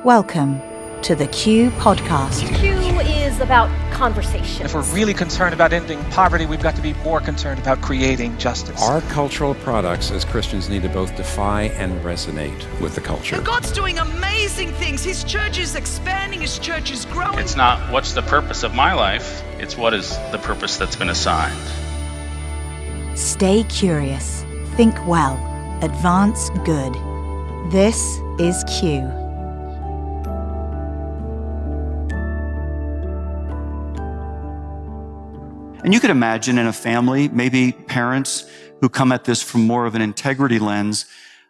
Welcome to the Q Podcast. Q is about conversation. If we're really concerned about ending poverty, we've got to be more concerned about creating justice. Our cultural products as Christians need to both defy and resonate with the culture. And God's doing amazing things. His church is expanding, His church is growing. It's not what's the purpose of my life, it's what is the purpose that's been assigned. Stay curious, think well, advance good. This is Q. And you could imagine in a family, maybe parents who come at this from more of an integrity lens,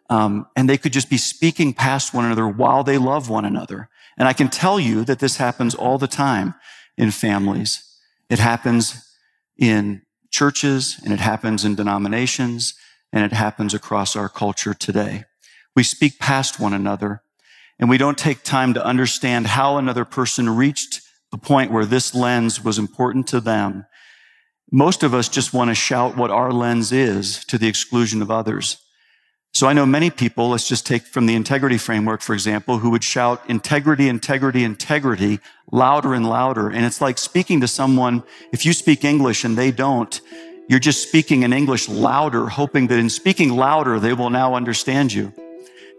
and they could just be speaking past one another while they love one another. And I can tell you that this happens all the time in families. It happens in churches, and it happens in denominations, and it happens across our culture today. We speak past one another, and we don't take time to understand how another person reached the point where this lens was important to them. Most of us just want to shout what our lens is to the exclusion of others. So I know many people, let's just take from the integrity framework, for example, who would shout integrity, integrity, integrity louder and louder. And it's like speaking to someone, if you speak English and they don't, you're just speaking in English louder, hoping that in speaking louder, they will now understand you.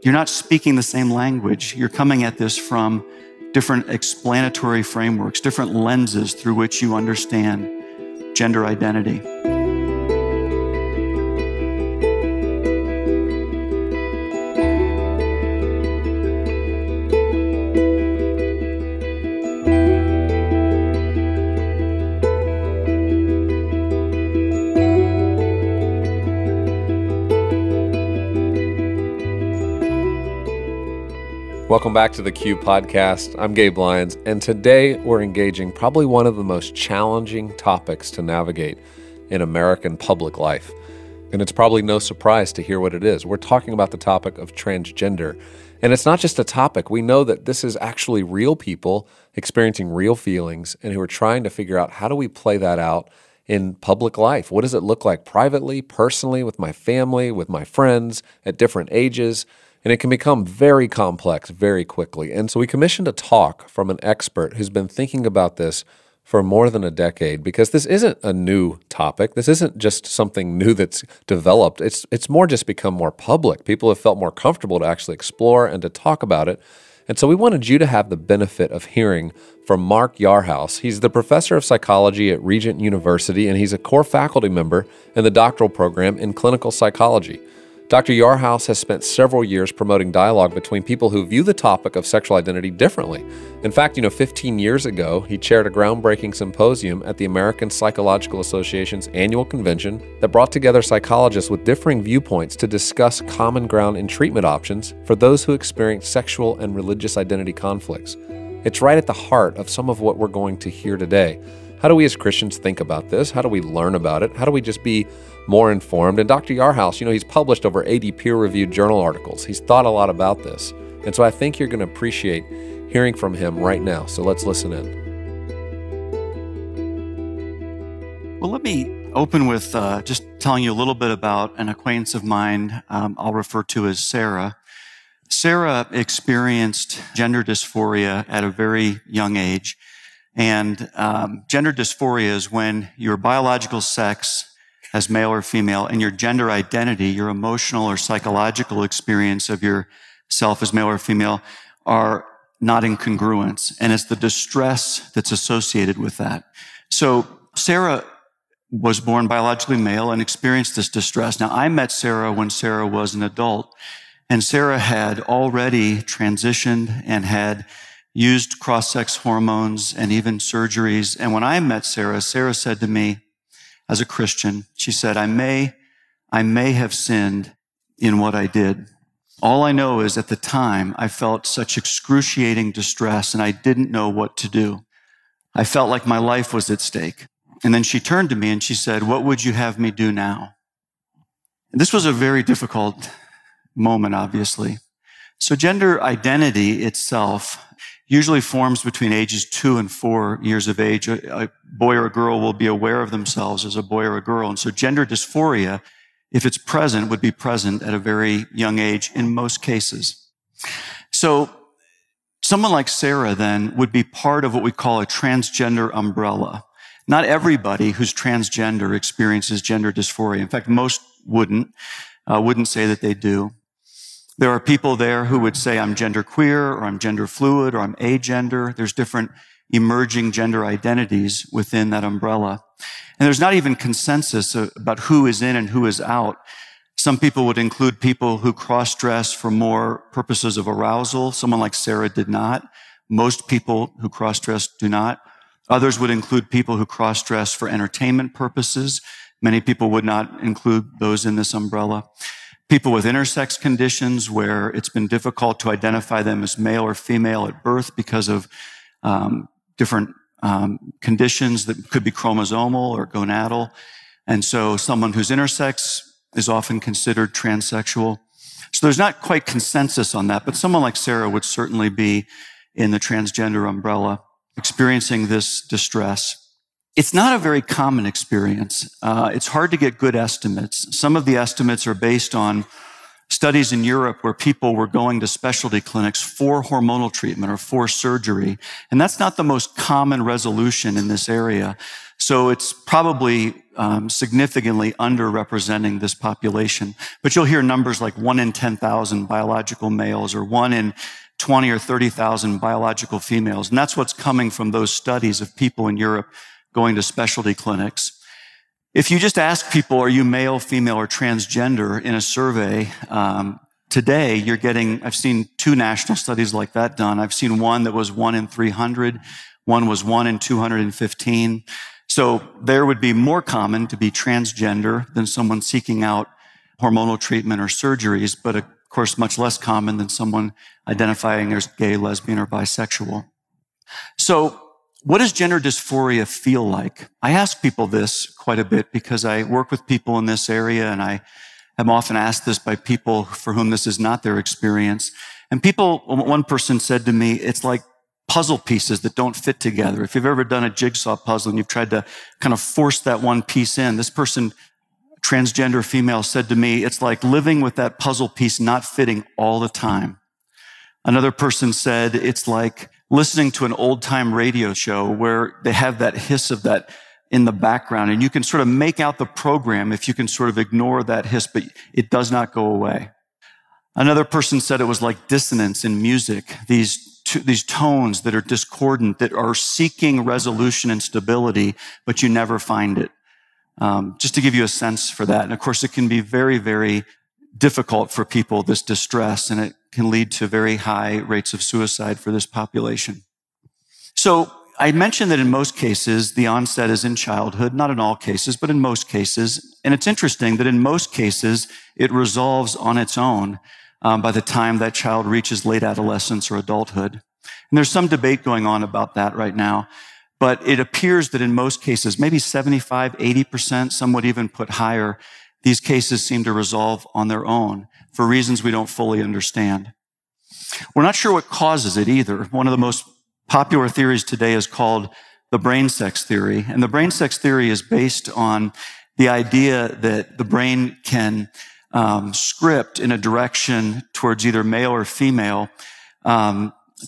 You're not speaking the same language. You're coming at this from different explanatory frameworks, different lenses through which you understand gender identity. Welcome back to the Q Podcast. I'm Gabe Lyons, and today we're engaging probably one of the most challenging topics to navigate in American public life. And it's probably no surprise to hear what it is. We're talking about the topic of transgender. And it's not just a topic. We know that this is actually real people experiencing real feelings and who are trying to figure out, how do we play that out in public life? What does it look like privately, personally, with my family, with my friends, at different ages? And it can become very complex very quickly. And so we commissioned a talk from an expert who's been thinking about this for more than a decade, because this isn't a new topic. This isn't just something new that's developed. It's more just become more public. People have felt more comfortable to actually explore and to talk about it. And so we wanted you to have the benefit of hearing from Mark Yarhouse. He's the professor of psychology at Regent University, and he's a core faculty member in the doctoral program in clinical psychology. Dr. Yarhouse has spent several years promoting dialogue between people who view the topic of sexual identity differently. In fact, 15 years ago, he chaired a groundbreaking symposium at the American Psychological Association's annual convention that brought together psychologists with differing viewpoints to discuss common ground and treatment options for those who experience sexual and religious identity conflicts. It's right at the heart of some of what we're going to hear today. How do we as Christians think about this? How do we learn about it? How do we just be more informed? And Dr. Yarhouse, he's published over 80 peer-reviewed journal articles. He's thought a lot about this. And so I think you're going to appreciate hearing from him right now. So let's listen in. Well, let me open with just telling you a little bit about an acquaintance of mine I'll refer to as Sarah. Sarah experienced gender dysphoria at a very young age. And gender dysphoria is when your biological sex as male or female and your gender identity, your emotional or psychological experience of yourself as male or female are not in congruence. And it's the distress that's associated with that. So Sarah was born biologically male and experienced this distress. Now, I met Sarah when Sarah was an adult, and Sarah had already transitioned and had used cross-sex hormones and even surgeries. And when I met Sarah, Sarah said to me, as a Christian, she said, I may have sinned in what I did. All I know is at the time, I felt such excruciating distress and I didn't know what to do. I felt like my life was at stake. And then she turned to me and she said, what would you have me do now? And this was a very difficult moment, obviously. So gender identity itself usually forms between ages 2 and 4 years of age. A boy or a girl will be aware of themselves as a boy or a girl. And so gender dysphoria, if it's present, would be present at a very young age in most cases. So Someone like Sarah then would be part of what we call a transgender umbrella. Not everybody who's transgender experiences gender dysphoria. In fact, most wouldn't say that they do. There are people there who would say, I'm genderqueer, or I'm gender fluid, or I'm agender. There's different emerging gender identities within that umbrella. And there's not even consensus about who is in and who is out. Some people would include people who cross-dress for more purposes of arousal. Someone like Sarah did not. Most people who cross-dress do not. Others would include people who cross-dress for entertainment purposes. Many people would not include those in this umbrella. People with intersex conditions where it's been difficult to identify them as male or female at birth because of different conditions that could be chromosomal or gonadal. And so someone who's intersex is often considered transsexual. So there's not quite consensus on that, but someone like Sarah would certainly be in the transgender umbrella, experiencing this distress. It's not a very common experience. It's hard to get good estimates. Some of the estimates are based on studies in Europe where people were going to specialty clinics for hormonal treatment or for surgery. And that's not the most common resolution in this area. So it's probably significantly underrepresenting this population. But you'll hear numbers like 1 in 10,000 biological males or 1 in 20 or 30,000 biological females. And that's what's coming from those studies of people in Europe going to specialty clinics. If you just ask people, are you male, female, or transgender in a survey, today you're getting, I've seen 2 national studies like that done. I've seen one that was 1 in 300. One was 1 in 215. So there would be more common to be transgender than someone seeking out hormonal treatment or surgeries, but of course much less common than someone identifying as gay, lesbian, or bisexual. So what does gender dysphoria feel like? I ask people this quite a bit because I work with people in this area, and I am often asked this by people for whom this is not their experience. And one person said to me, it's like puzzle pieces that don't fit together. If you've ever done a jigsaw puzzle and you've tried to kind of force that one piece in, this person, transgender female, said to me, it's like living with that puzzle piece not fitting all the time. Another person said, it's like listening to an old-time radio show where they have that hiss of that in the background, and you can sort of make out the program if you can sort of ignore that hiss, but it does not go away. Another person said it was like dissonance in music, these tones that are discordant, that are seeking resolution and stability, but you never find it. Just to give you a sense for that. And of course, it can be very, very difficult for people, this distress, and it can lead to very high rates of suicide for this population. So I mentioned that in most cases, the onset is in childhood, not in all cases, but in most cases. And it's interesting that in most cases, it resolves on its own by the time that child reaches late adolescence or adulthood. And there's some debate going on about that right now. But it appears that in most cases, maybe 75, 80%, some would even put higher, these cases seem to resolve on their own for reasons we don't fully understand. We're not sure what causes it either. One of the most popular theories today is called the brain sex theory. And the brain sex theory is based on the idea that the brain can script in a direction towards either male or female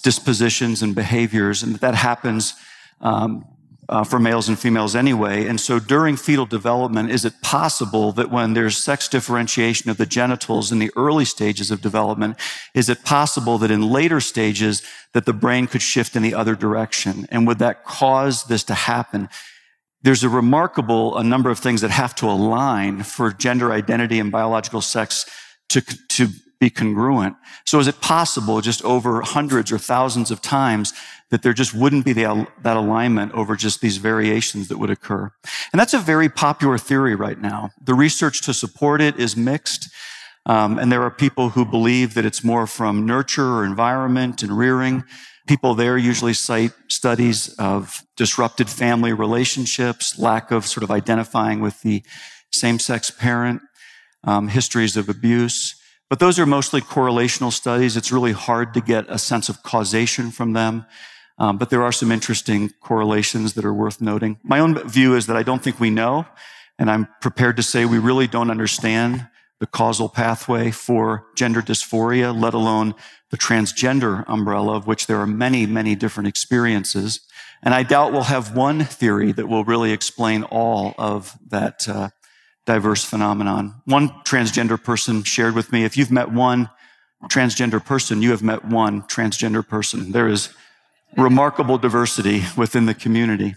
dispositions and behaviors, and that happens for males and females anyway. And so during fetal development, is it possible that when there's sex differentiation of the genitals in the early stages of development, is it possible that in later stages that the brain could shift in the other direction? And would that cause this to happen? There's a number of things that have to align for gender identity and biological sex to be congruent. So is it possible just over hundreds or thousands of times that there just wouldn't be that alignment over just these variations that would occur? And that's a very popular theory right now. The research to support it is mixed. And there are people who believe that it's more from nurture or environment and rearing. People there usually cite studies of disrupted family relationships, lack of sort of identifying with the same-sex parent, histories of abuse. But those are mostly correlational studies. It's really hard to get a sense of causation from them. But there are some interesting correlations that are worth noting. My own view is that I don't think we know, and I'm prepared to say we really don't understand the causal pathway for gender dysphoria, let alone the transgender umbrella, of which there are many, many different experiences. And I doubt we'll have one theory that will really explain all of that diverse phenomenon. One transgender person shared with me, if you've met one transgender person, you have met one transgender person. There is remarkable diversity within the community.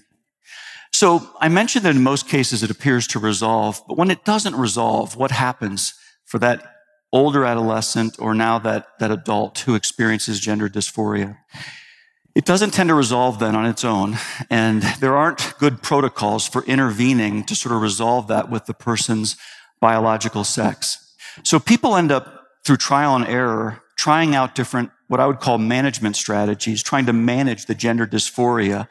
So I mentioned that in most cases it appears to resolve, but when it doesn't resolve, what happens for that older adolescent or now that adult who experiences gender dysphoria? It doesn't tend to resolve then on its own, and there aren't good protocols for intervening to sort of resolve that with the person's biological sex. So people end up, through trial and error, trying out different, what I would call management strategies, trying to manage the gender dysphoria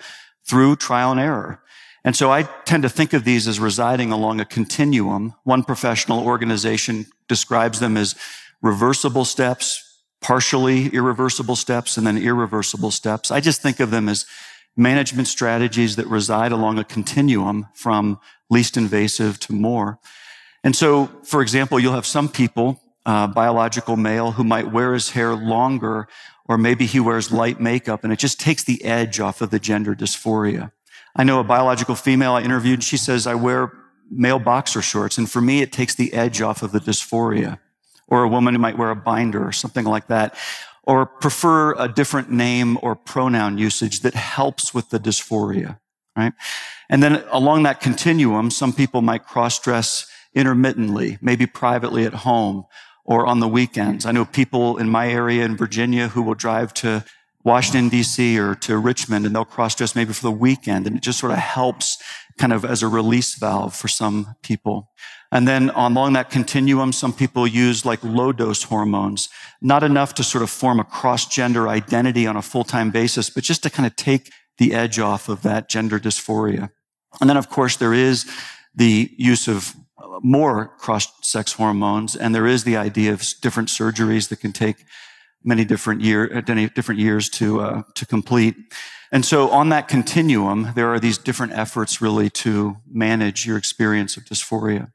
through trial and error. And so I tend to think of these as residing along a continuum. One professional organization describes them as reversible steps, partially irreversible steps, and then irreversible steps. I just think of them as management strategies that reside along a continuum from least invasive to more. And so, for example, you'll have some people, biological male, who might wear his hair longer, or maybe he wears light makeup, and it just takes the edge off of the gender dysphoria. I know a biological female I interviewed, she says, I wear male boxer shorts, and for me, it takes the edge off of the dysphoria. Or a woman who might wear a binder or something like that, or prefer a different name or pronoun usage that helps with the dysphoria, right? And then along that continuum, some people might cross-dress intermittently, maybe privately at home or on the weekends. I know people in my area in Virginia who will drive to Washington, D.C. or to Richmond, and they'll cross-dress maybe for the weekend, and it just sort of helps kind of as a release valve for some people. And then along that continuum, some people use like low-dose hormones, not enough to sort of form a cross-gender identity on a full-time basis, but just to kind of take the edge off of that gender dysphoria. And then, of course, there is the use of more cross-sex hormones, and there is the idea of different surgeries that can take many different years to complete. And so on that continuum, there are these different efforts really to manage your experience of dysphoria.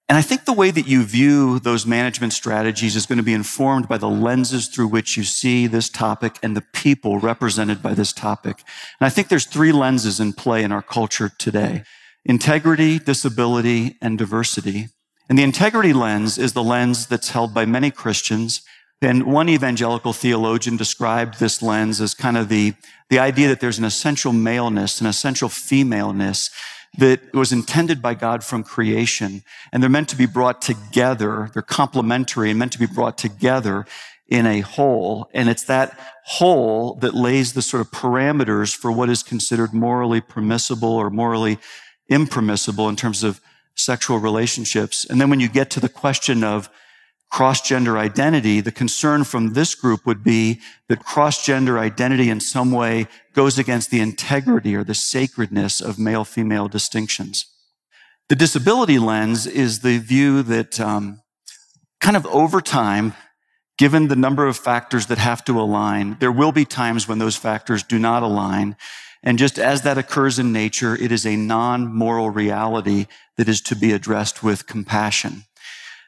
And I think the way that you view those management strategies is going to be informed by the lenses through which you see this topic and the people represented by this topic. And I think there's three lenses in play in our culture today: integrity, disability, and diversity. And the integrity lens is the lens that's held by many Christians. And one evangelical theologian described this lens as kind of the idea that there's an essential maleness, an essential femaleness that was intended by God from creation. And they're meant to be brought together. They're complementary and meant to be brought together in a whole. And it's that whole that lays the sort of parameters for what is considered morally permissible or morally impermissible in terms of sexual relationships. And then when you get to the question of cross-gender identity, the concern from this group would be that cross-gender identity in some way goes against the integrity or the sacredness of male-female distinctions. The disability lens is the view that kind of over time, given the number of factors that have to align, there will be times when those factors do not align. And just as that occurs in nature, it is a non-moral reality that is to be addressed with compassion.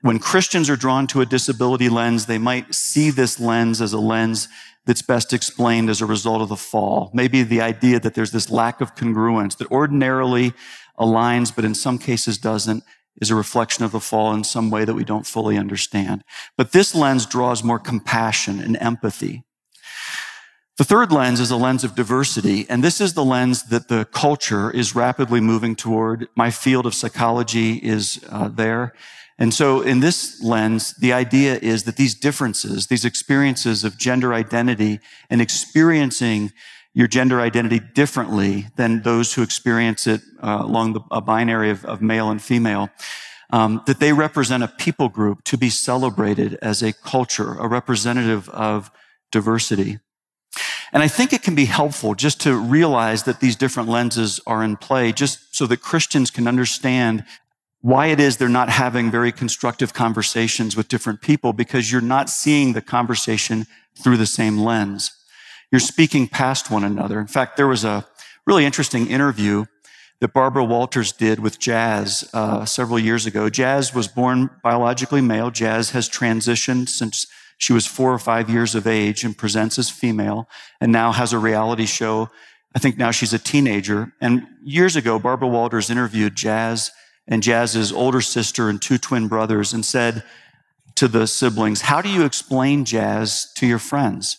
When Christians are drawn to a disability lens, they might see this lens as a lens that's best explained as a result of the fall. Maybe the idea that there's this lack of congruence that ordinarily aligns, but in some cases doesn't, is a reflection of the fall in some way that we don't fully understand. But this lens draws more compassion and empathy. The third lens is a lens of diversity, and this is the lens that the culture is rapidly moving toward. My field of psychology is there. And so in this lens, the idea is that these differences, these experiences of gender identity and experiencing your gender identity differently than those who experience it along a binary of male and female, that they represent a people group to be celebrated as a culture, a representative of diversity. And I think it can be helpful just to realize that these different lenses are in play, just so that Christians can understand why it is they're not having very constructive conversations with different people, because you're not seeing the conversation through the same lens. You're speaking past one another. In fact, there was a really interesting interview that Barbara Walters did with Jazz several years ago. Jazz was born biologically male. Jazz has transitioned since she was 4 or 5 years of age and presents as female and now has a reality show. I think now she's a teenager. And years ago, Barbara Walters interviewed Jazz and Jazz's older sister and 2 twin brothers and said to the siblings, "How do you explain Jazz to your friends?"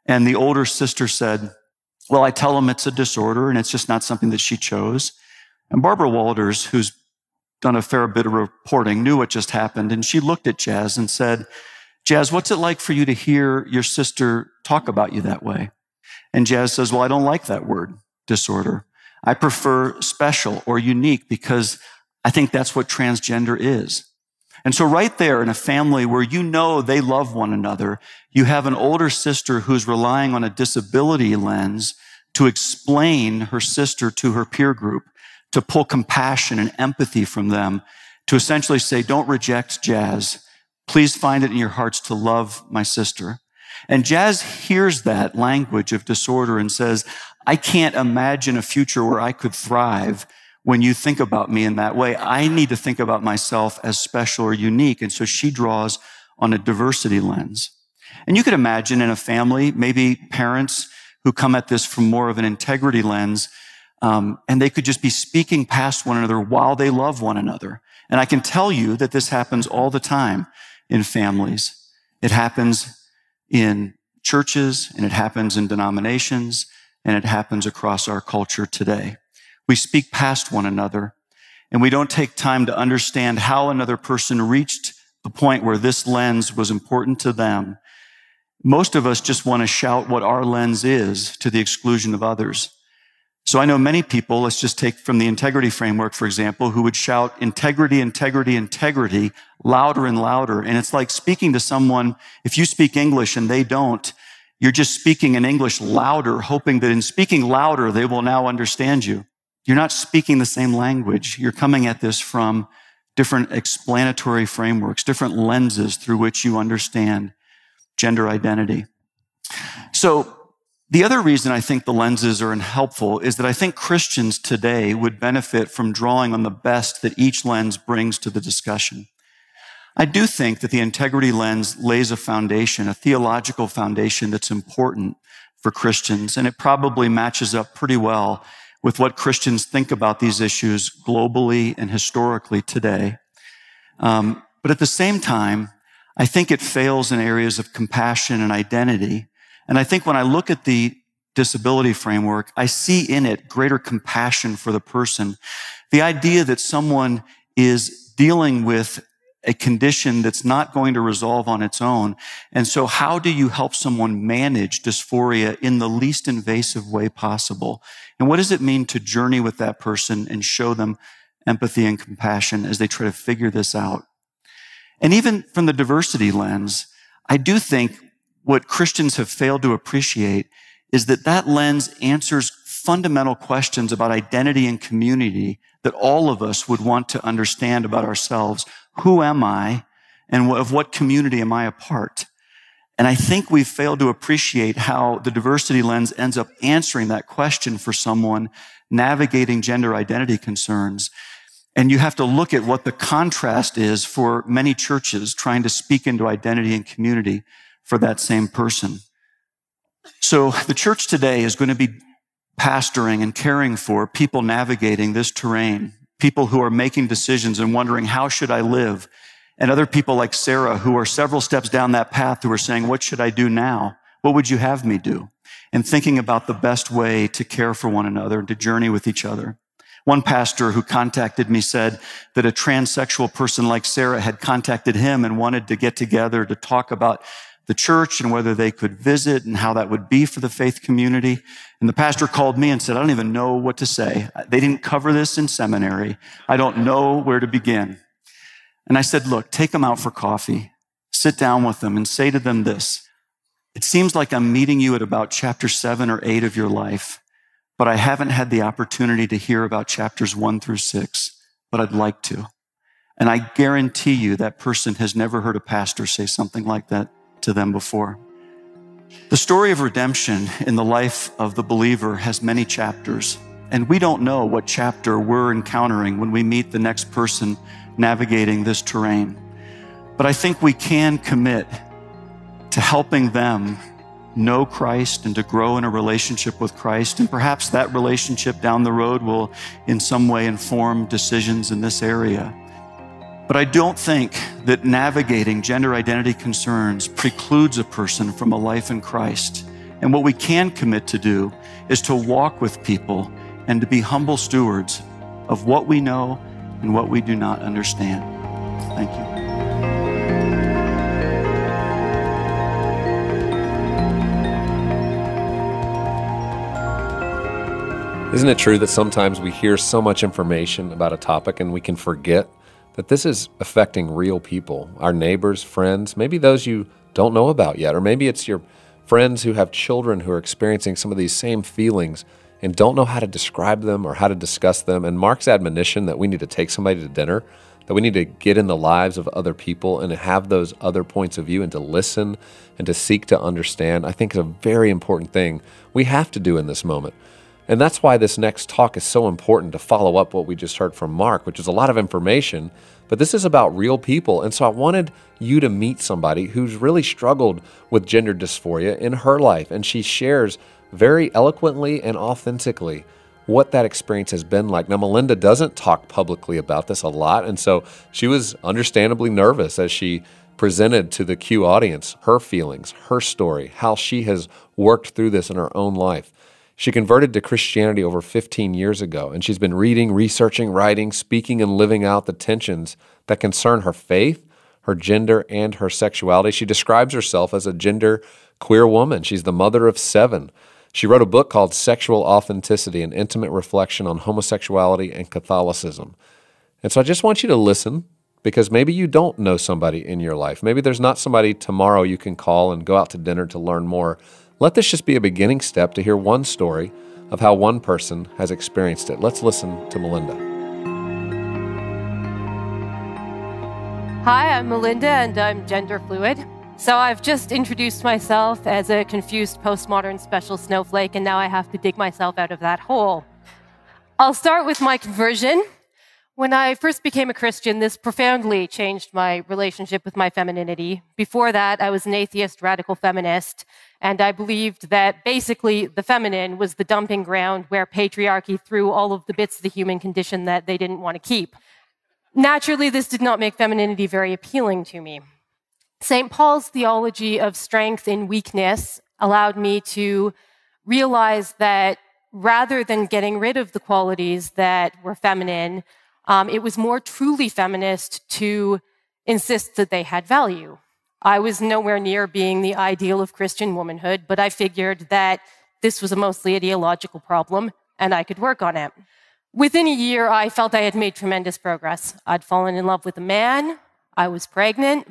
And the older sister said, "Well, I tell them it's a disorder and it's just not something that she chose." And Barbara Walters, who's done a fair bit of reporting, knew what just happened. And she looked at Jazz and said, "Jazz, what's it like for you to hear your sister talk about you that way?" And Jazz says, "Well, I don't like that word, disorder. I prefer special or unique because I think that's what transgender is." And so right there in a family where you know they love one another, you have an older sister who's relying on a disability lens to explain her sister to her peer group, to pull compassion and empathy from them, to essentially say, "Don't reject Jazz. Please find it in your hearts to love my sister." And Jazz hears that language of disorder and says, "I can't imagine a future where I could thrive when you think about me in that way. I need to think about myself as special or unique." And so she draws on a diversity lens. And you could imagine in a family, maybe parents who come at this from more of an integrity lens, and they could just be speaking past one another while they love one another. And I can tell you that this happens all the time in families. It happens in churches, and it happens in denominations, and it happens across our culture today. We speak past one another, and we don't take time to understand how another person reached the point where this lens was important to them. Most of us just want to shout what our lens is to the exclusion of others. So I know many people, let's just take from the integrity framework, for example, who would shout integrity, integrity, integrity louder and louder. And it's like speaking to someone, if you speak English and they don't, you're just speaking in English louder, hoping that in speaking louder, they will now understand you. You're not speaking the same language. You're coming at this from different explanatory frameworks, different lenses through which you understand gender identity. So the other reason I think the lenses are helpful is that I think Christians today would benefit from drawing on the best that each lens brings to the discussion. I do think that the integrity lens lays a foundation, a theological foundation that's important for Christians, and it probably matches up pretty well with what Christians think about these issues globally and historically today. But at the same time, I think it fails in areas of compassion and identity. And I think when I look at the disability framework, I see in it greater compassion for the person. The idea that someone is dealing with a condition that's not going to resolve on its own. And so how do you help someone manage dysphoria in the least invasive way possible? And what does it mean to journey with that person and show them empathy and compassion as they try to figure this out? And even from the diversity lens, I do think what Christians have failed to appreciate is that that lens answers fundamental questions about identity and community that all of us would want to understand about ourselves. Who am I, and of what community am I a part? And I think we've failed to appreciate how the diversity lens ends up answering that question for someone navigating gender identity concerns. And you have to look at what the contrast is for many churches trying to speak into identity and community for that same person. So the church today is going to be pastoring and caring for people navigating this terrain, people who are making decisions and wondering, how should I live? And other people like Sarah, who are several steps down that path, who are saying, what should I do now? What would you have me do? And thinking about the best way to care for one another and to journey with each other. One pastor who contacted me said that a transsexual person like Sarah had contacted him and wanted to get together to talk about the church and whether they could visit and how that would be for the faith community. And the pastor called me and said, I don't even know what to say. They didn't cover this in seminary. I don't know where to begin. And I said, look, take them out for coffee, sit down with them and say to them this. It seems like I'm meeting you at about chapter 7 or 8 of your life, but I haven't had the opportunity to hear about chapters 1 through 6, but I'd like to. And I guarantee you that person has never heard a pastor say something like that to them before. The story of redemption in the life of the believer has many chapters. And we don't know what chapter we're encountering when we meet the next person navigating this terrain. But I think we can commit to helping them know Christ and to grow in a relationship with Christ. And perhaps that relationship down the road will in some way inform decisions in this area. But I don't think that navigating gender identity concerns precludes a person from a life in Christ. And what we can commit to do is to walk with people and to be humble stewards of what we know and what we do not understand. Thank you. Isn't it true that sometimes we hear so much information about a topic and we can forget that this is affecting real people, our neighbors, friends, maybe those you don't know about yet, or maybe it's your friends who have children who are experiencing some of these same feelings and don't know how to describe them or how to discuss them. And Mark's admonition that we need to take somebody to dinner, that we need to get in the lives of other people and to have those other points of view and to listen and to seek to understand, I think is a very important thing we have to do in this moment. And that's why this next talk is so important, to follow up what we just heard from Mark, which is a lot of information, but this is about real people. And so I wanted you to meet somebody who's really struggled with gender dysphoria in her life. And she shares very eloquently and authentically what that experience has been like. Now, Melinda doesn't talk publicly about this a lot, and so she was understandably nervous as she presented to the Q audience her feelings, her story, how she has worked through this in her own life. She converted to Christianity over 15 years ago, and she's been reading, researching, writing, speaking, and living out the tensions that concern her faith, her gender, and her sexuality. She describes herself as a gender queer woman. She's the mother of 7. She wrote a book called Sexual Authenticity, an intimate reflection on homosexuality and Catholicism. And so I just want you to listen, because maybe you don't know somebody in your life. Maybe there's not somebody tomorrow you can call and go out to dinner to learn more. Let this just be a beginning step to hear one story of how one person has experienced it. Let's listen to Melinda. Hi, I'm Melinda, and I'm gender fluid. So I've just introduced myself as a confused postmodern special snowflake, and now I have to dig myself out of that hole. I'll start with my conversion. When I first became a Christian, this profoundly changed my relationship with my femininity. Before that, I was an atheist radical feminist, and I believed that basically the feminine was the dumping ground where patriarchy threw all of the bits of the human condition that they didn't want to keep. Naturally, this did not make femininity very appealing to me. St. Paul's theology of strength in weakness allowed me to realize that rather than getting rid of the qualities that were feminine, it was more truly feminist to insist that they had value. I was nowhere near being the ideal of Christian womanhood, but I figured that this was a mostly ideological problem and I could work on it. Within a year, I felt I had made tremendous progress. I'd fallen in love with a man. I was pregnant.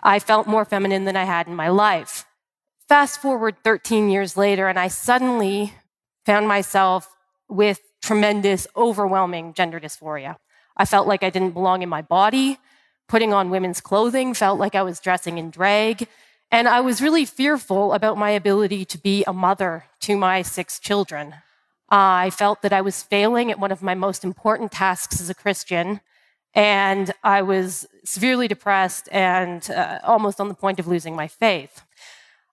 I felt more feminine than I had in my life. Fast forward 13 years later, and I suddenly found myself with tremendous, overwhelming gender dysphoria. I felt like I didn't belong in my body. Putting on women's clothing felt like I was dressing in drag. And I was really fearful about my ability to be a mother to my 6 children. I felt that I was failing at one of my most important tasks as a Christian, and I was severely depressed and almost on the point of losing my faith.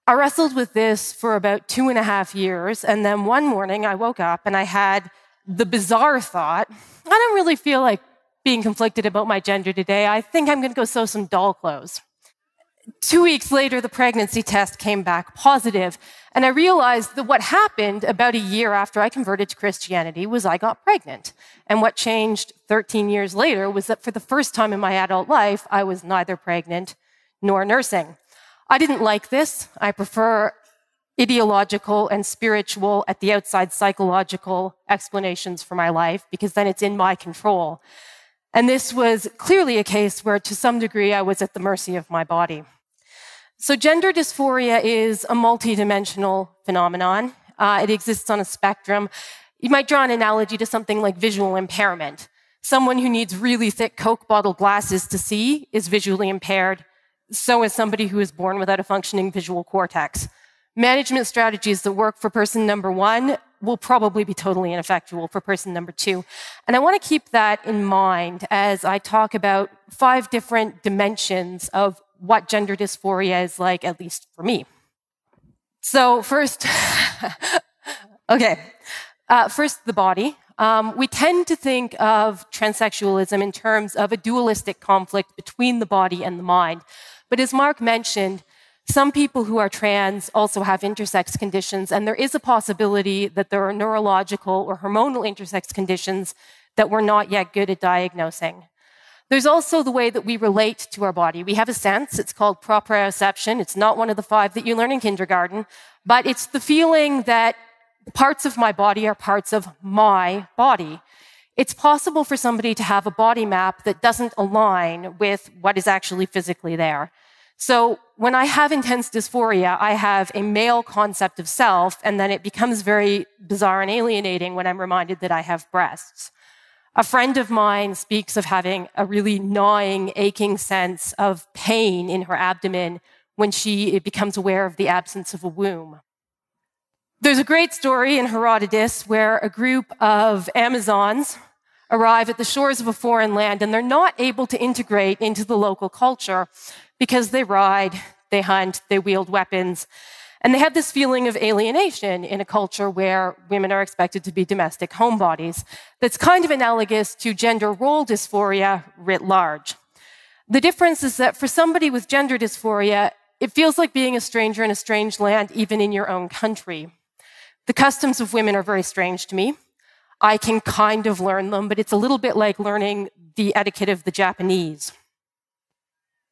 I wrestled with this for about 2.5 years, and then one morning I woke up and I had the bizarre thought, I don't really feel like being conflicted about my gender today. I think I'm going to go sew some doll clothes. 2 weeks later, the pregnancy test came back positive, and I realized that what happened about a year after I converted to Christianity was I got pregnant. And what changed 13 years later was that for the first time in my adult life, I was neither pregnant nor nursing. I didn't like this. I prefer ideological and spiritual, at the outside psychological explanations for my life, because then it's in my control. And this was clearly a case where, to some degree, I was at the mercy of my body. So gender dysphoria is a multidimensional phenomenon. It exists on a spectrum. You might draw an analogy to something like visual impairment. Someone who needs really thick Coke bottle glasses to see is visually impaired. So is somebody who is born without a functioning visual cortex. Management strategies that work for person number 1 will probably be totally ineffectual for person number 2. And I want to keep that in mind as I talk about 5 different dimensions of what gender dysphoria is like, at least for me. So first, first the body. We tend to think of transsexualism in terms of a dualistic conflict between the body and the mind. But as Mark mentioned, some people who are trans also have intersex conditions, and there is a possibility that there are neurological or hormonal intersex conditions that we're not yet good at diagnosing. There's also the way that we relate to our body. We have a sense, it's called proprioception. It's not one of the 5 that you learn in kindergarten, but it's the feeling that parts of my body are parts of my body. It's possible for somebody to have a body map that doesn't align with what is actually physically there. So when I have intense dysphoria, I have a male concept of self, and then it becomes very bizarre and alienating when I'm reminded that I have breasts. A friend of mine speaks of having a really gnawing, aching sense of pain in her abdomen when she becomes aware of the absence of a womb. There's a great story in Herodotus where a group of Amazons arrive at the shores of a foreign land, and they're not able to integrate into the local culture because they ride, they hunt, they wield weapons, and they have this feeling of alienation in a culture where women are expected to be domestic homebodies. That's kind of analogous to gender role dysphoria writ large. The difference is that for somebody with gender dysphoria, it feels like being a stranger in a strange land, even in your own country. The customs of women are very strange to me. I can kind of learn them, but it's a little bit like learning the etiquette of the Japanese.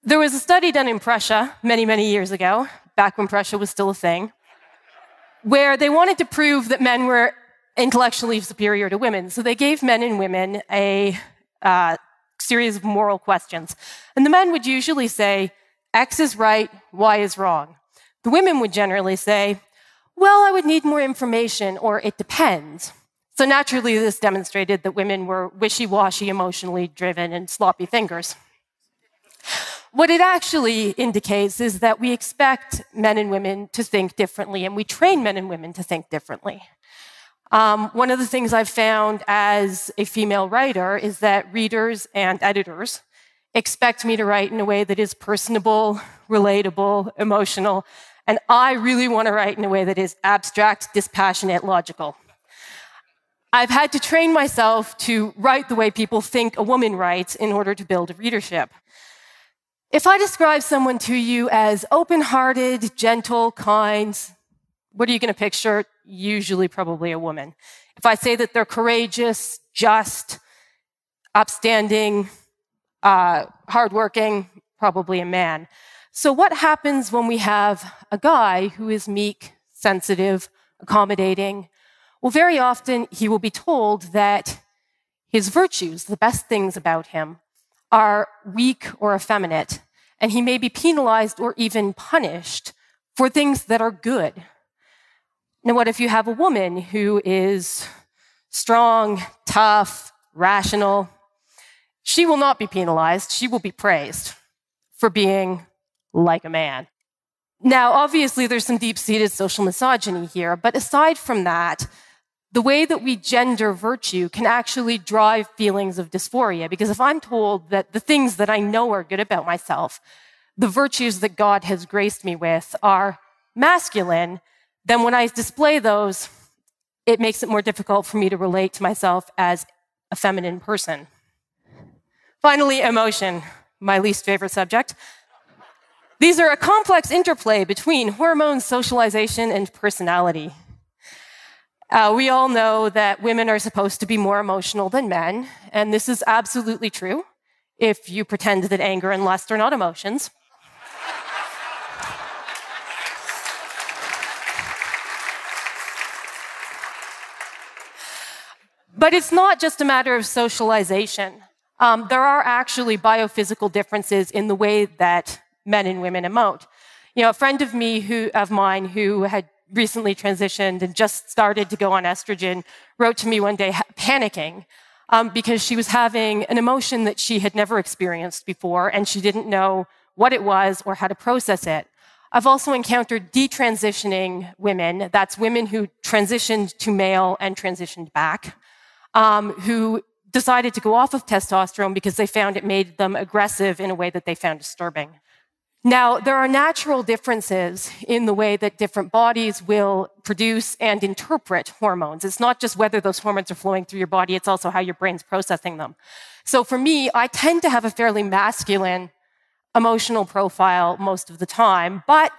There was a study done in Prussia many, many years ago, back when Prussia was still a thing, where they wanted to prove that men were intellectually superior to women. So they gave men and women a series of moral questions. And the men would usually say, X is right, Y is wrong. The women would generally say, well, I would need more information, or it depends. So naturally, this demonstrated that women were wishy-washy, emotionally driven, and sloppy thinkers. What it actually indicates is that we expect men and women to think differently, and we train men and women to think differently. One of the things I've found as a female writer is that readers and editors expect me to write in a way that is personable, relatable, emotional, and I really want to write in a way that is abstract, dispassionate, logical. I've had to train myself to write the way people think a woman writes in order to build a readership. If I describe someone to you as open-hearted, gentle, kind, what are you going to picture? Usually probably a woman. If I say that they're courageous, just, upstanding, hardworking, probably a man. So what happens when we have a guy who is meek, sensitive, accommodating? Well, very often he will be told that his virtues, the best things about him, are weak or effeminate, and he may be penalized or even punished for things that are good. Now, what if you have a woman who is strong, tough, rational? She will not be penalized. She will be praised for being like a man. Now, obviously, there's some deep-seated social misogyny here, but aside from that, the way that we gender virtue can actually drive feelings of dysphoria, because if I'm told that the things that I know are good about myself, the virtues that God has graced me with, are masculine, then when I display those, it makes it more difficult for me to relate to myself as a feminine person. Finally, emotion, my least favorite subject. These are a complex interplay between hormones, socialization, and personality. We all know that women are supposed to be more emotional than men, and this is absolutely true if you pretend that anger and lust are not emotions. But it's not just a matter of socialization. There are actually biophysical differences in the way that men and women emote. You know, a friend of mine who had recently transitioned and just started to go on estrogen wrote to me one day panicking because she was having an emotion that she had never experienced before, and she didn't know what it was or how to process it. I've also encountered detransitioning women. That's women who transitioned to male and transitioned back, who decided to go off of testosterone because they found it made them aggressive in a way that they found disturbing. Now, there are natural differences in the way that different bodies will produce and interpret hormones. It's not just whether those hormones are flowing through your body, it's also how your brain's processing them. So for me, I tend to have a fairly masculine emotional profile most of the time, but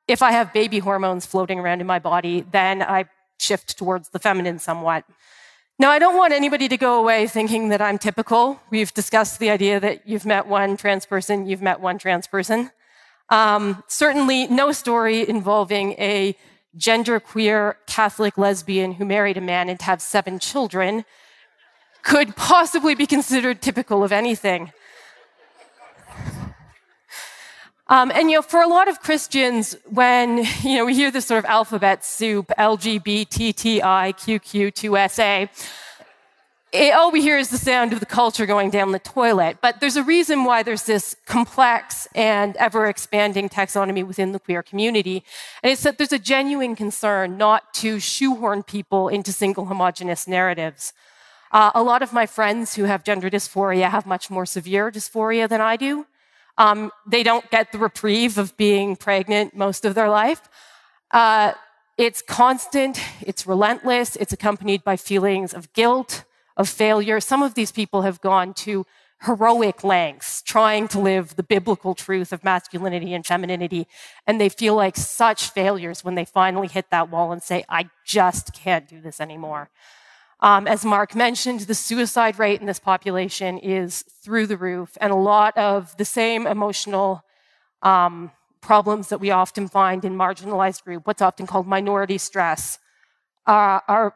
if I have baby hormones floating around in my body, then I shift towards the feminine somewhat. Now, I don't want anybody to go away thinking that I'm typical. We've discussed the idea that you've met one trans person, you've met one trans person. Certainly no story involving a genderqueer Catholic lesbian who married a man and have 7 children could possibly be considered typical of anything. And, for a lot of Christians, when, we hear this sort of alphabet soup, LGBTTIQQ2SA, all we hear is the sound of the culture going down the toilet. But there's a reason why there's this complex and ever-expanding taxonomy within the queer community. And it's that there's a genuine concern not to shoehorn people into single homogenous narratives. A lot of my friends who have gender dysphoria have much more severe dysphoria than I do. They don't get the reprieve of being pregnant most of their life. It's constant, it's relentless, it's accompanied by feelings of guilt, of failure. Some of these people have gone to heroic lengths trying to live the biblical truth of masculinity and femininity, and they feel like such failures when they finally hit that wall and say, I just can't do this anymore. As Mark mentioned, the suicide rate in this population is through the roof, and a lot of the same emotional problems that we often find in marginalized groups, what's often called minority stress, are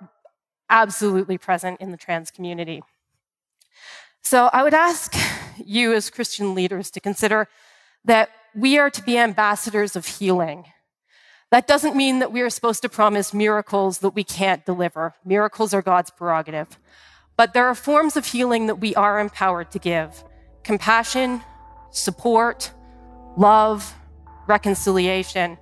absolutely present in the trans community. So I would ask you as Christian leaders to consider that we are to be ambassadors of healing. That doesn't mean that we are supposed to promise miracles that we can't deliver. Miracles are God's prerogative. But there are forms of healing that we are empowered to give: compassion, support, love, reconciliation,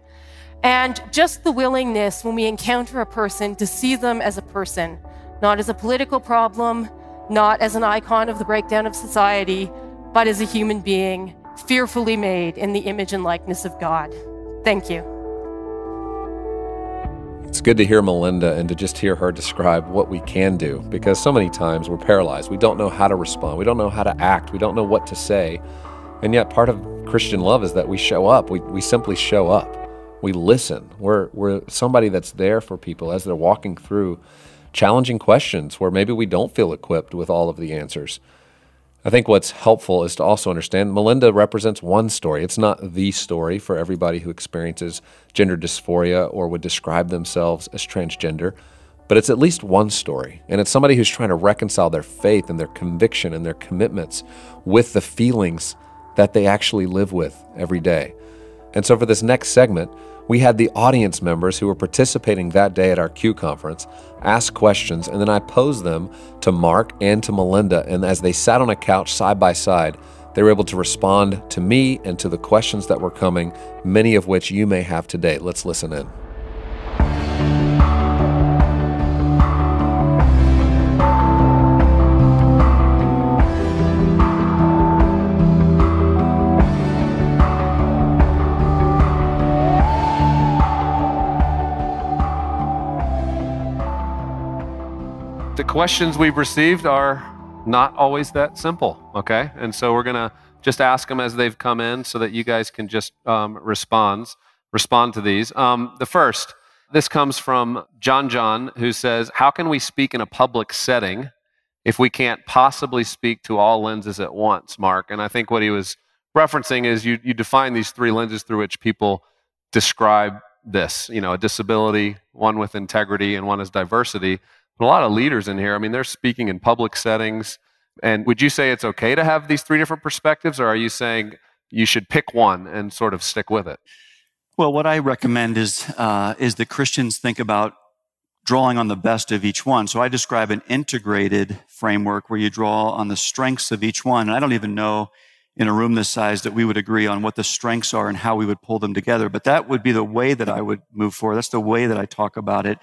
and just the willingness when we encounter a person to see them as a person, not as a political problem, not as an icon of the breakdown of society, but as a human being, fearfully made in the image and likeness of God. Thank you. It's good to hear Melinda and to just hear her describe what we can do, because so many times we're paralyzed. We don't know how to respond. We don't know how to act. We don't know what to say. And yet part of Christian love is that we show up. We simply show up. We listen. We're somebody that's there for people as they're walking through challenging questions where maybe we don't feel equipped with all of the answers. I think what's helpful is to also understand Melinda represents one story. It's not the story for everybody who experiences gender dysphoria or would describe themselves as transgender, but it's at least one story. And it's somebody who's trying to reconcile their faith and their conviction and their commitments with the feelings that they actually live with every day. And so for this next segment, we had the audience members who were participating that day at our Q conference ask questions, and then I posed them to Mark and to Melinda. And as they sat on a couch side by side, they were able to respond to me and to the questions that were coming, many of which you may have today. Let's listen in. The questions we've received are not always that simple, okay? And so we're gonna just ask them as they've come in so that you guys can just respond to these. The first, this comes from John, who says, how can we speak in a public setting if we can't possibly speak to all lenses at once, Mark? And I think what he was referencing is you define these 3 lenses through which people describe this, a disability, one with integrity, and one is diversity. A lot of leaders in here, I mean, they're speaking in public settings. And would you say it's okay to have these 3 different perspectives, or are you saying you should pick one and sort of stick with it? Well, what I recommend is that Christians think about drawing on the best of each one. So I describe an integrated framework where you draw on the strengths of each one. And I don't even know in a room this size that we would agree on what the strengths are and how we would pull them together. But that would be the way that I would move forward. That's the way that I talk about it.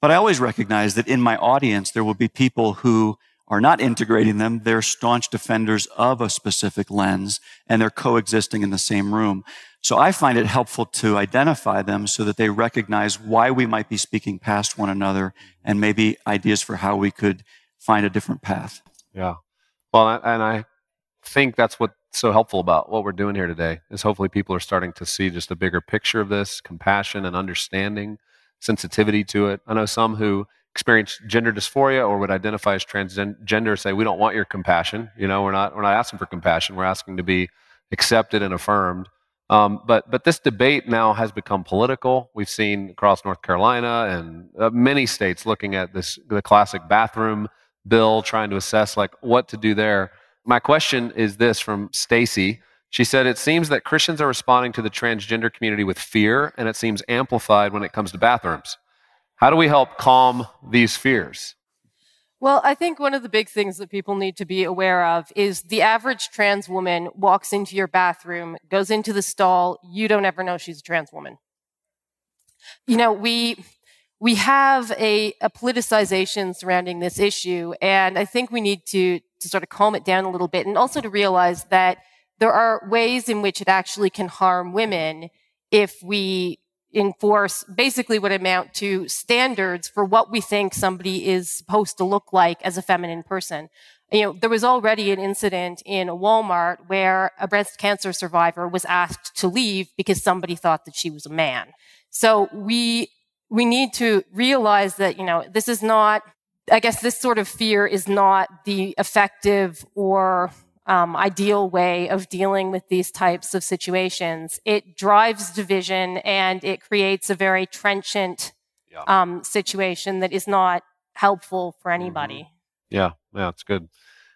But I always recognize that in my audience, there will be people who are not integrating them. They're staunch defenders of a specific lens, and they're coexisting in the same room. So I find it helpful to identify them so that they recognize why we might be speaking past one another and maybe ideas for how we could find a different path. Yeah. Well, and I think that's what's so helpful about what we're doing here today is hopefully people are starting to see just a bigger picture of this, compassion and understanding, sensitivity to it. I know some who experience gender dysphoria or would identify as transgender say, we don't want your compassion. You know, we're not asking for compassion. We're asking to be accepted and affirmed. But this debate now has become political. We've seen across North Carolina and many states looking at the classic bathroom bill, trying to assess like what to do there. My question is this from Stacy. She said, it seems that Christians are responding to the transgender community with fear, and it seems amplified when it comes to bathrooms. How do we help calm these fears? Well, I think one of the big things that people need to be aware of is the average trans woman walks into your bathroom, goes into the stall, you don't ever know she's a trans woman. You know, we have a politicization surrounding this issue, and I think we need to sort of calm it down a little bit, and also to realize that there are ways in which it actually can harm women if we enforce basically what amount to standards for what we think somebody is supposed to look like as a feminine person. You know, there was already an incident in a Walmart where a breast cancer survivor was asked to leave because somebody thought that she was a man. So we need to realize that, you know, this is not, I guess this sort of fear is not the effective or ideal way of dealing with these types of situations. It drives division and it creates a very trenchant situation that is not helpful for anybody. Yeah, it's good.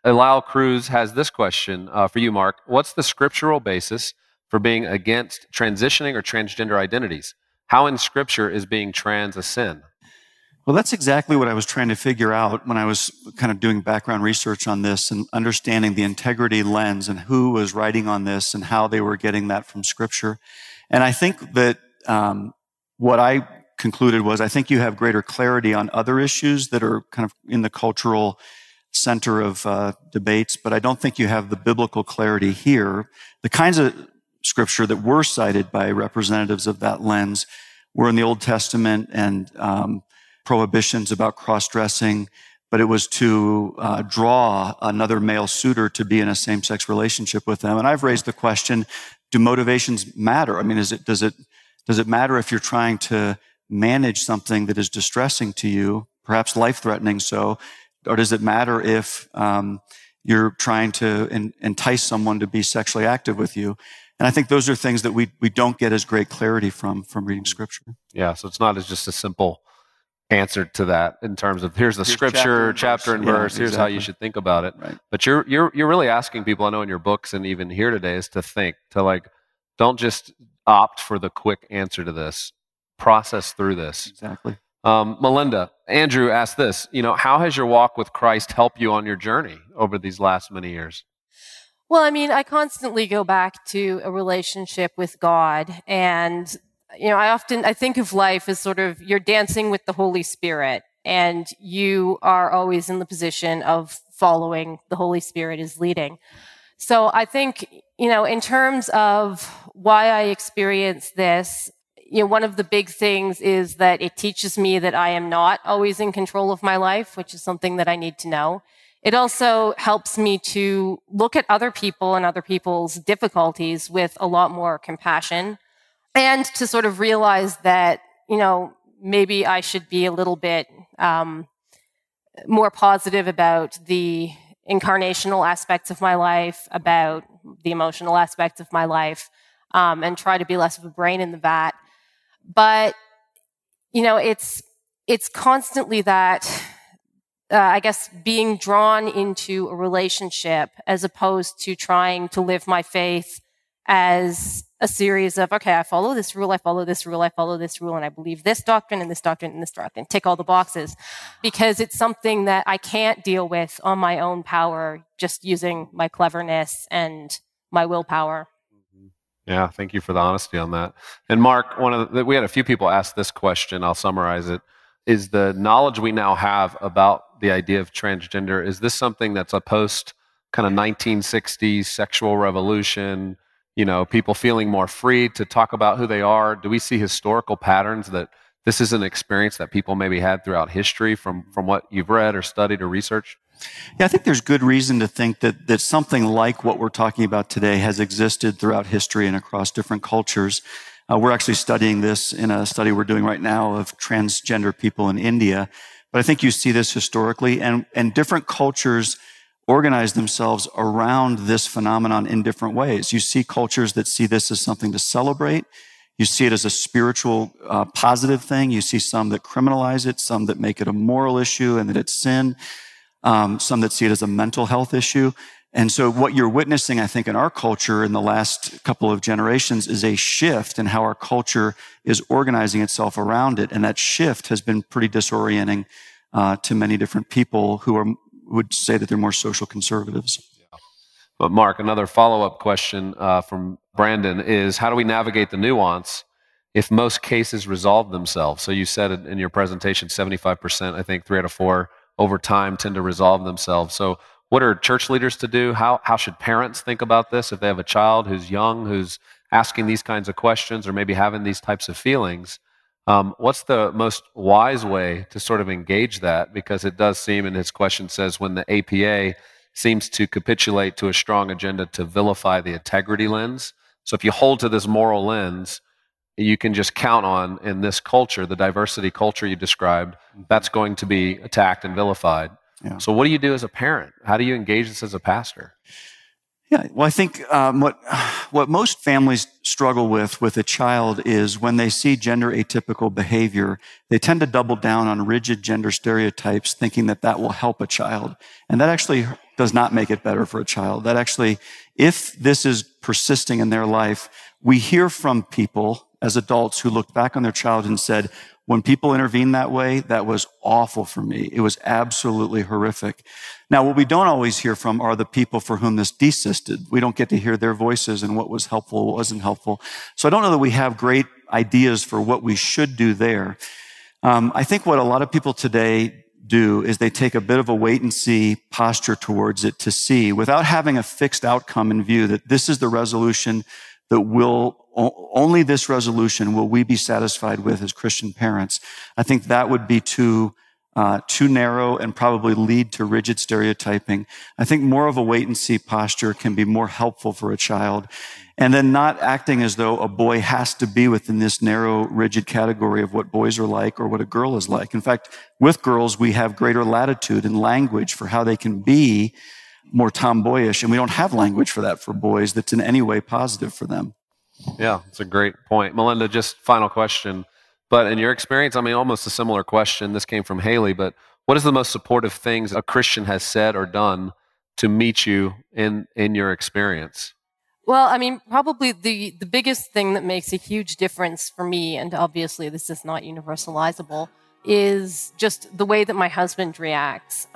Elau Cruz has this question for you, Mark. What's the scriptural basis for being against transitioning or transgender identities? How in Scripture is being trans a sin? Well, that's exactly what I was trying to figure out when I was kind of doing background research on this and understanding the integrity lens and who was writing on this and how they were getting that from Scripture. And I think that what I concluded was I think you have greater clarity on other issues that are kind of in the cultural center of debates, but I don't think you have the biblical clarity here. The kinds of Scripture that were cited by representatives of that lens were in the Old Testament and prohibitions about cross-dressing, but it was to draw another male suitor to be in a same-sex relationship with them. And I've raised the question, do motivations matter? I mean, does it matter if you're trying to manage something that is distressing to you, perhaps life-threatening so, or does it matter if you're trying to entice someone to be sexually active with you? And I think those are things that we don't get as great clarity from reading Scripture. Yeah, so it's not as just a simple answer to that in terms of here's the Scripture, chapter and verse, here's how you should think about it. Right. But you're really asking people, I know in your books and even here today, is to think, to like, don't just opt for the quick answer to this. Process through this. Exactly. Melinda, Andrew asked this, you know, how has your walk with Christ helped you on your journey over these last many years? Well, I mean, I constantly go back to a relationship with God, and you know, I think of life as sort of you're dancing with the Holy Spirit, and you are always in the position of following the Holy Spirit is leading. So I think, you know, in terms of why I experience this, you know, one of the big things is that it teaches me that I am not always in control of my life, which is something that I need to know. It also helps me to look at other people and other people's difficulties with a lot more compassion, and to sort of realize that, you know, maybe I should be a little bit more positive about the incarnational aspects of my life, about the emotional aspects of my life, and try to be less of a brain in the vat. But, you know, it's constantly that, I guess, being drawn into a relationship as opposed to trying to live my faith as a series of, okay, I follow this rule, I follow this rule, I follow this rule, and I believe this doctrine and this doctrine and this doctrine. Tick all the boxes. Because it's something that I can't deal with on my own power, just using my cleverness and my willpower. Yeah, thank you for the honesty on that. And Mark, we had a few people ask this question. I'll summarize it. Is the knowledge we now have about the idea of transgender, is this something that's a post kind of 1960s sexual revolution, people feeling more free to talk about who they are? Do we see historical patterns that this is an experience that people maybe had throughout history from what you've read or studied or researched? Yeah, I think there's good reason to think that something like what we're talking about today has existed throughout history and across different cultures. We're actually studying this in a study we're doing right now of transgender people in India. But I think you see this historically, and different cultures organize themselves around this phenomenon in different ways. You see cultures that see this as something to celebrate. You see it as a spiritual, positive thing. You see some that criminalize it, some that make it a moral issue and that it's sin. Some that see it as a mental health issue. And so what you're witnessing, I think, in our culture in the last couple of generations is a shift in how our culture is organizing itself around it. And that shift has been pretty disorienting to many different people who would say that they're more social conservatives. Yeah. But Mark, another follow-up question from Brandon is, how do we navigate the nuance if most cases resolve themselves? So you said in your presentation, 75%, I think 3 out of 4 over time tend to resolve themselves. So what are church leaders to do? How should parents think about this if they have a child who's young, who's asking these kinds of questions or maybe having these types of feelings? What's the most wise way to sort of engage that? Because it does seem, and his question says, when the APA seems to capitulate to a strong agenda to vilify the integrity lens. So if you hold to this moral lens, you can just count on, in this culture, the diversity culture you described, that's going to be attacked and vilified. Yeah. So what do you do as a parent? How do you engage this as a pastor? Yeah, well, I think what most families struggle with a child is when they see gender atypical behavior, they tend to double down on rigid gender stereotypes, thinking that will help a child. And that actually does not make it better for a child. That actually, if this is persisting in their life, we hear from people as adults who looked back on their childhood and said, when people intervened that way, that was awful for me. It was absolutely horrific. Now, what we don't always hear from are the people for whom this desisted. We don't get to hear their voices and what was helpful, what wasn't helpful. So I don't know that we have great ideas for what we should do there. I think what a lot of people today do is they take a bit of a wait and see posture towards it to see, without having a fixed outcome in view, that this is the resolution that only this resolution will we be satisfied with as Christian parents. I think that would be too narrow and probably lead to rigid stereotyping. I think more of a wait and see posture can be more helpful for a child. And then not acting as though a boy has to be within this narrow, rigid category of what boys are like or what a girl is like. In fact, with girls, we have greater latitude in language for how they can be more tomboyish, and we don't have language for that for boys that's in any way positive for them. Yeah, it's a great point. Melinda, just final question. But in your experience, I mean, almost a similar question. This came from Haley, but what is the most supportive things a Christian has said or done to meet you in your experience? Well, I mean, probably the biggest thing that makes a huge difference for me, and obviously this is not universalizable, is just the way that my husband reacts,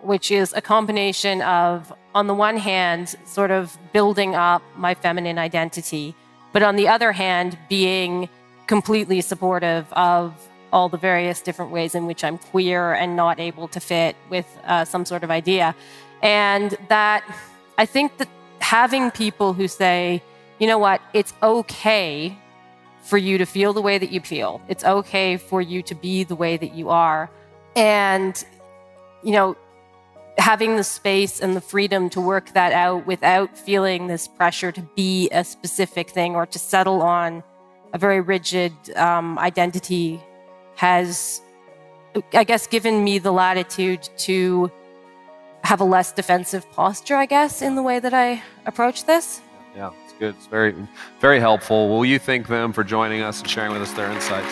which is a combination of, on the one hand, sort of building up my feminine identity, but on the other hand, being completely supportive of all the various different ways in which I'm queer and not able to fit with some sort of idea. And that, I think that having people who say, you know what, it's okay for you to feel the way that you feel. It's okay for you to be the way that you are. And, you know, having the space and the freedom to work that out without feeling this pressure to be a specific thing or to settle on a very rigid identity has, I guess, given me the latitude to have a less defensive posture, I guess, in the way that I approach this. Yeah, it's good. It's very, very helpful. Will you thank them for joining us and sharing with us their insights?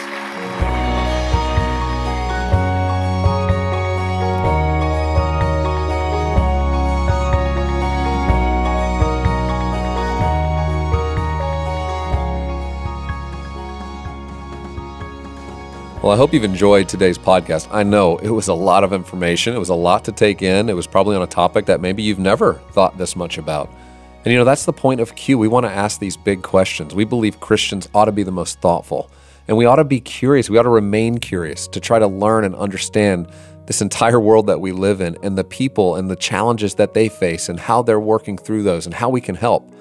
Well, I hope you've enjoyed today's podcast. I know it was a lot of information. It was a lot to take in. It was probably on a topic that maybe you've never thought this much about. And that's the point of Q. We want to ask these big questions. We believe Christians ought to be the most thoughtful, and we ought to be curious. We ought to remain curious to try to learn and understand this entire world that we live in and the people and the challenges that they face and how they're working through those and how we can help.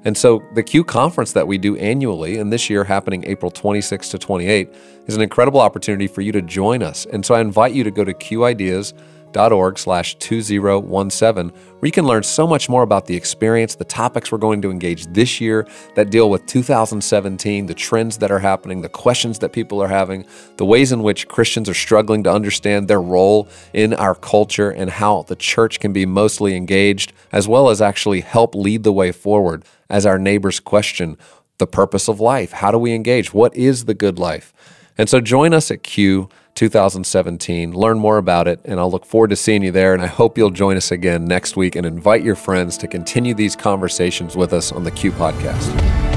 And so the Q conference that we do annually, and this year happening April 26 to 28, is an incredible opportunity for you to join us. And so I invite you to go to qideas.org/2017, where you can learn so much more about the experience, the topics we're going to engage this year that deal with 2017, the trends that are happening, the questions that people are having, the ways in which Christians are struggling to understand their role in our culture and how the church can be mostly engaged, as well as actually help lead the way forward as our neighbors question the purpose of life. How do we engage? What is the good life? And so join us at Q 2017. Learn more about it, and I'll look forward to seeing you there. And I hope you'll join us again next week and invite your friends to continue these conversations with us on the Q Podcast.